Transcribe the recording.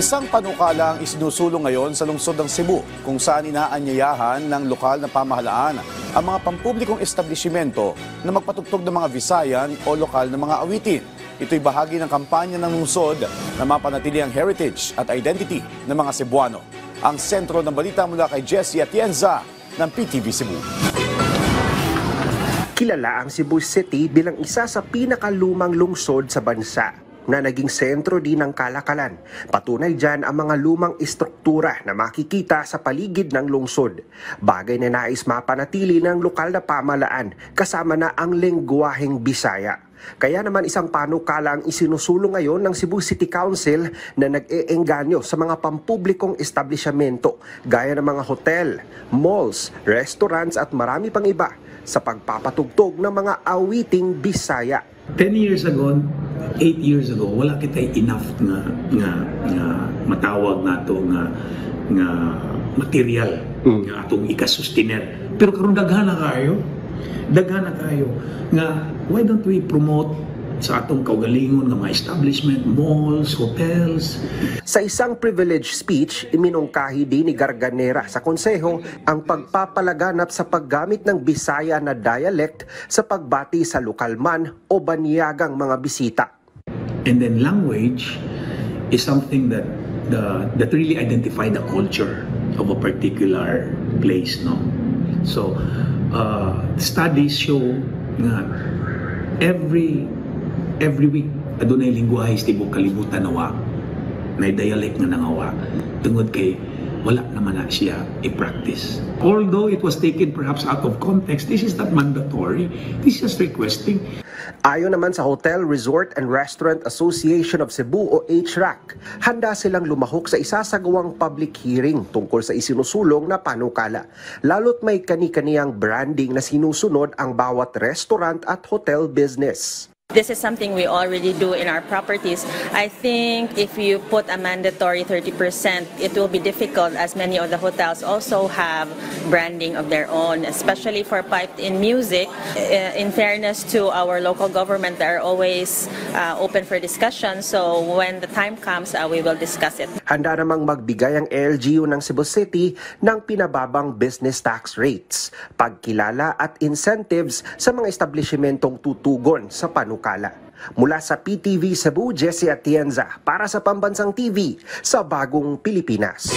Isang panukala ang isinusulong ngayon sa lungsod ng Cebu kung saan inaanyayahan ng lokal na pamahalaan ang mga pampublikong establishmento na magpatugtog ng mga Visayan o lokal na mga awitin. Ito'y bahagi ng kampanya ng lungsod na mapanatili ang heritage at identity ng mga Cebuano. Ang sentro ng balita mula kay Jessie Atienza ng PTV Cebu. Kilala ang Cebu City bilang isa sa pinakalumang lungsod sa bansa na naging sentro din ng kalakalan. Patunay dyan ang mga lumang istruktura na makikita sa paligid ng lungsod. Bagay na nais mapanatili ng lokal na pamahalaan kasama na ang lengguwaheng Bisaya. Kaya naman isang panukala ang isinusulong ngayon ng Cebu City Council na nag-eengganyo sa mga pampublikong establishmento gaya ng mga hotel, malls, restaurants at marami pang iba sa pagpapatugtog ng mga awiting Bisaya. 10 years ago, 8 years ago, wala kitay enough nga matawag nato nga material nga atong ikasustiner. Pero karon daghan na kayo nga why don't we promote sa atong kaugalingon nga mga establishment, malls, hotels. Sa isang privilege speech, iminungkahi din ni Garganera sa konseho ang pagpapalaganap sa paggamit ng Bisaya na dialect sa pagbati sa lokal man o banyagang mga bisita. And then language is something that really identify the culture of a particular place, no? So studies show nga every week adunay lingwahe sa tibuok kalibutan nawa, may dialect nga nangawa tungod kay wala naman na siya i-practice. Although it was taken perhaps out of context, this is not mandatory, this is requesting. Ayon naman sa Hotel, Resort and Restaurant Association of Cebu o HRAC, handa silang lumahok sa isasagawang public hearing tungkol sa isinusulong na panukala. Lalo't may kani-kaniyang branding na sinusunod ang bawat restaurant at hotel business. This is something we already do in our properties. I think if you put a mandatory 30%, it will be difficult as many of the hotels also have branding of their own, especially for piped-in music. In fairness to our local government, they are always open for discussion. So when the time comes, we will discuss it. Handa namang magbigay ang LGU ng Cebu City ng pinababang business tax rates, pagkilala at incentives sa mga establishmentong tutugon sa panukala. Mula sa PTV Cebu, Jessie Atienza para sa Pambansang TV sa Bagong Pilipinas.